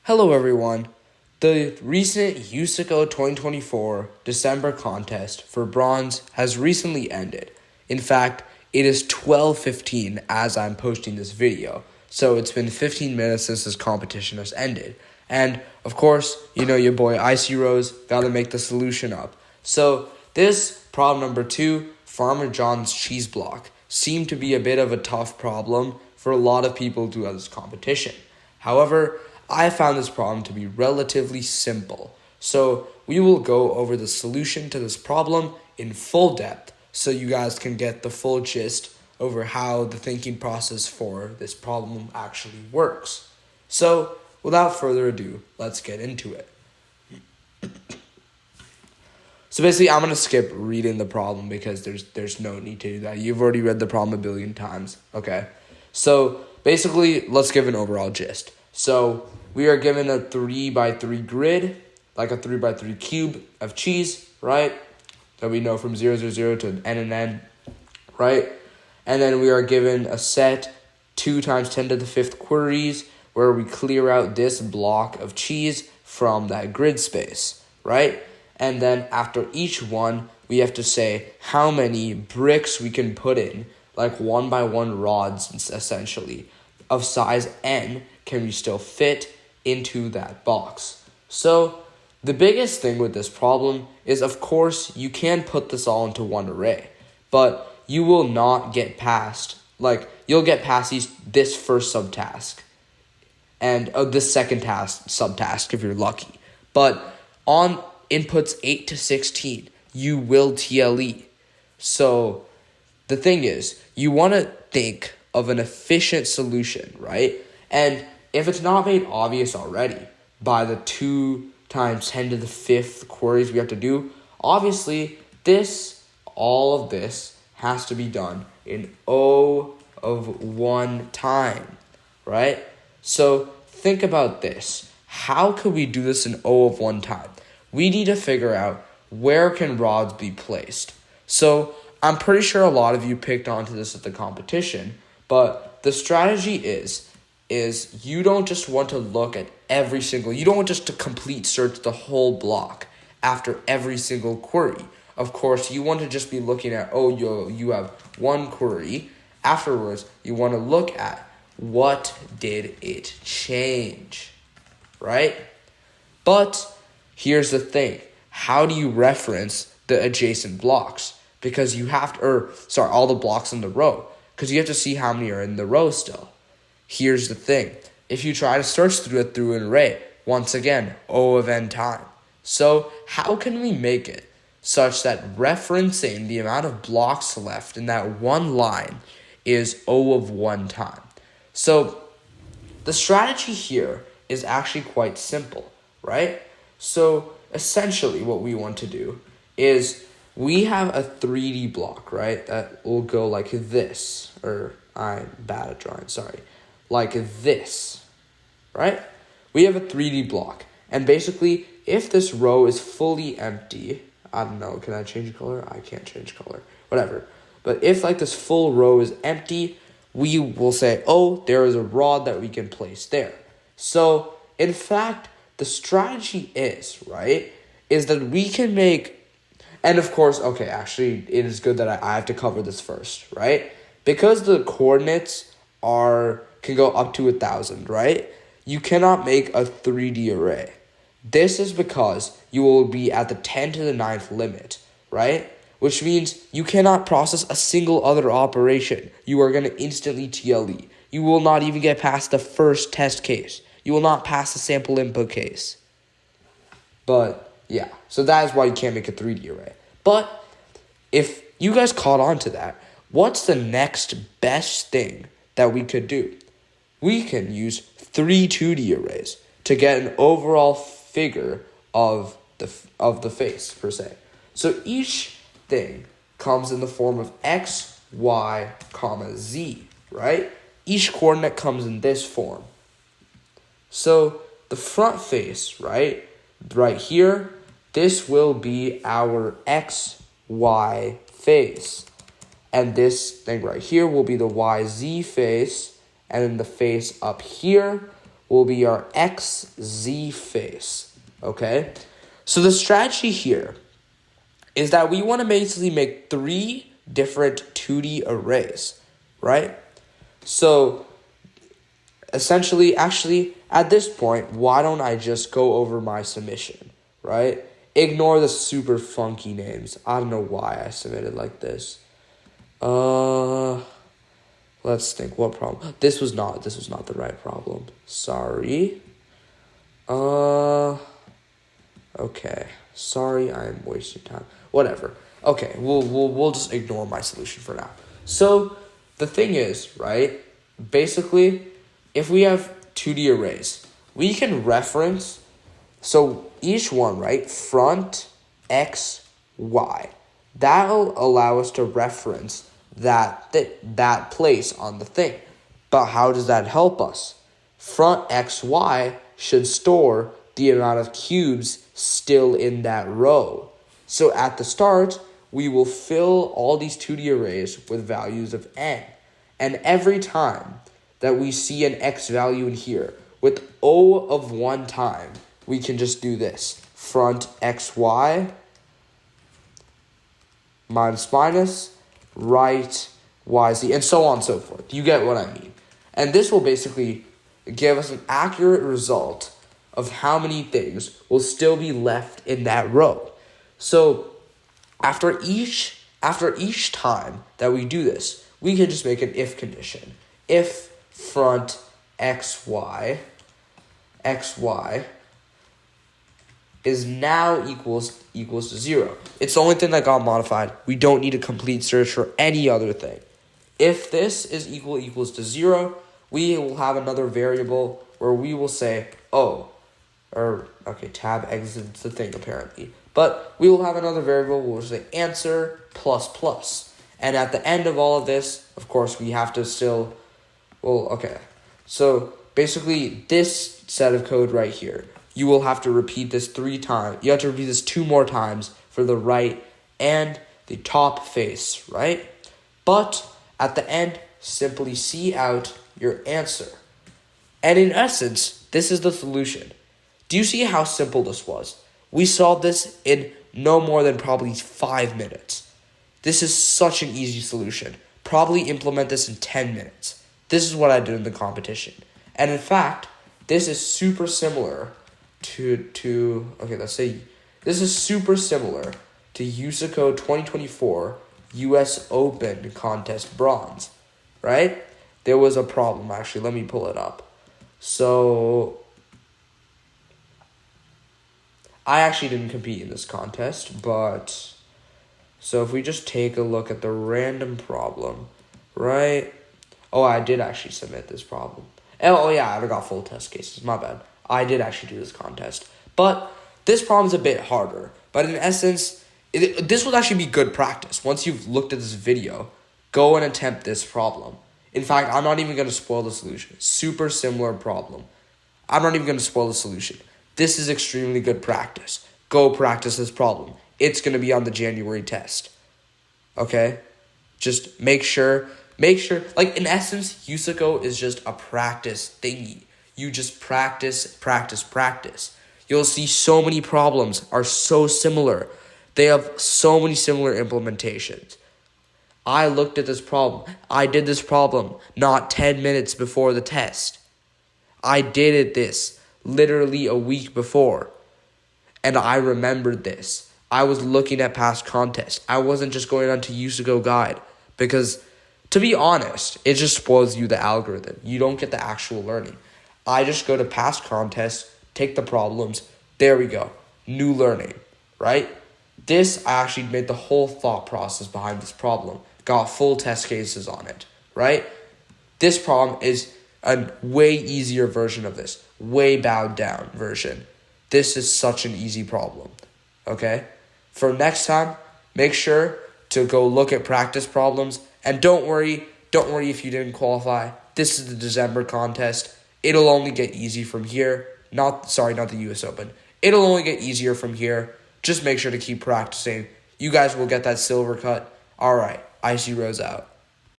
Hello everyone. The recent USACO 2024 December contest for bronze has recently ended. In fact, it is 12:15 as I'm posting this video, so it's been 15 minutes since this competition has ended. And of course, you know your boy Icy Rose gotta make the solution up. So this problem number 2, Farmer John's cheese block, seemed to be a bit of a tough problem for a lot of people throughout this competition. However, I found this problem to be relatively simple. So we will go over the solution to this problem in full depth so you guys can get the full gist over how the thinking process for this problem actually works. So without further ado, let's get into it. So basically, I'm going to skip reading the problem because there's no need to do that. You've already read the problem a billion times, okay? So basically, let's give an overall gist. So we are given a 3x3 grid, like a 3x3 cube of cheese, right? That we know from 0, 0, 0 to n and n, right? And then we are given a set 2 times 10 to the 5th queries where we clear out this block of cheese from that grid space, right? And then after each one, we have to say how many bricks we can put in, like 1x1 rods, essentially, of size n can we still fit into that box. So the biggest thing with this problem is, of course, you can put this all into one array, but you will not get past, you'll get past this first subtask and this second subtask if you're lucky. But on inputs 8 to 16, you will TLE. So the thing is, you want to think of an efficient solution, right? And if it's not made obvious already by the 2 times 10 to the 5th queries we have to do, obviously all of this has to be done in O of 1 time, right? So think about this. How could we do this in O of 1 time? We need to figure out where can rods be placed. So I'm pretty sure a lot of you picked onto this at the competition, but the strategy is you don't just want to look at you don't want just to complete search the whole block after every single query. Of course, you want to just be looking at, you have one query. Afterwards, you want to look at what did it change, right? But here's the thing. How do you reference the adjacent blocks? Because you have to, all the blocks in the row. Because you have to see how many are in the row still. Here's the thing. If you try to search through an array, once again, O of n time. So how can we make it such that referencing the amount of blocks left in that one line is O of 1 time? So the strategy here is actually quite simple, right? So essentially what we want to do is we have a 3D block, right? That will go like this, or I'm bad at drawing, sorry. Like this, right? We have a 3D block. And basically, if this row is fully empty, I don't know, can I change color? I can't change color, whatever. But if this full row is empty, we will say, there is a rod that we can place there. So in fact, the strategy is that we can make, and of course, actually, it is good that I have to cover this first, right? Because the coordinates can go up to 1,000, right? You cannot make a 3D array. This is because you will be at the 10 to the 9th limit, right? Which means you cannot process a single other operation. You are going to instantly TLE. You will not even get past the first test case. You will not pass the sample input case. But yeah, so that is why you can't make a 3D array. But if you guys caught on to that, what's the next best thing that we could do? We can use 3 2D arrays to get an overall figure of the face, per se. So each thing comes in the form of x, y, comma, z, right? Each coordinate comes in this form. So the front face, right here, this will be our x, y face. And this thing right here will be the YZ face. And then the face up here will be our XZ face, okay? So the strategy here is that we want to basically make 3 different 2D arrays, right? So essentially, actually, at this point, why don't I just go over my submission, right? Ignore the super funky names. I don't know why I submitted like this. Let's think, what problem? This was not the right problem. Sorry. Okay. Sorry, I'm wasting time. Whatever. Okay, we'll just ignore my solution for now. So the thing is, right? Basically, if we have 2D arrays, we can reference, so each one, right? Front, X, Y. That'll allow us to reference that place on the thing. But how does that help us? Front X, Y should store the amount of cubes still in that row. So at the start, we will fill all these 2D arrays with values of n. And every time that we see an x value in here, with O of 1 time, we can just do this. Front xy minus, right yz, and so on and so forth. You get what I mean. And this will basically give us an accurate result of how many things will still be left in that row. So after each time that we do this, we can just make an if condition. If front xy is now equals to 0. It's the only thing that got modified. We don't need a complete search for any other thing. If this is equals to 0, we will have another variable where we will say, tab exits the thing apparently. But we will have another variable where we'll say answer plus. And at the end of all of this, of course, we have to still, So basically this set of code right here, you will have to repeat this 3 times. You have to repeat this 2 more times for the right and the top face, right? But at the end, simply see out your answer. And in essence, this is the solution. Do you see how simple this was? We solved this in no more than probably 5 minutes. This is such an easy solution. Probably implement this in 10 minutes. This is what I did in the competition. And in fact, this is super similar this is super similar to USACO 2024 US Open contest bronze, right? There was a problem, actually. Let me pull it up. So I actually didn't compete in this contest, but so if we just take a look at the random problem, right? Oh, I did actually submit this problem. Oh yeah, I got full test cases. My bad. I did actually do this contest. But this problem's a bit harder. But in essence, this would actually be good practice. Once you've looked at this video, go and attempt this problem. In fact, I'm not even going to spoil the solution. Super similar problem. I'm not even going to spoil the solution. This is extremely good practice. Go practice this problem. It's going to be on the January test. Okay? Just make sure, like in essence, USACO is just a practice thingy. You just practice. You'll see so many problems are so similar. They have so many similar implementations. I looked at this problem. I did this problem not 10 minutes before the test. I did this literally a week before. And I remembered this. I was looking at past contests. I wasn't just going onto USACO Guide. Because, to be honest, it just spoils you the algorithm. You don't get the actual learning. I just go to past contests, take the problems. There we go. New learning, right? This, I actually made the whole thought process behind this problem. Got full test cases on it, right? This problem is a way easier version of this. Way bowed down version. This is such an easy problem, okay? For next time, make sure to go look at practice problems. And don't worry if you didn't qualify. This is the December contest. It'll only get easy from here. Not the US Open. It'll only get easier from here. Just make sure to keep practicing. You guys will get that silver cut. All right, Icy Rose out.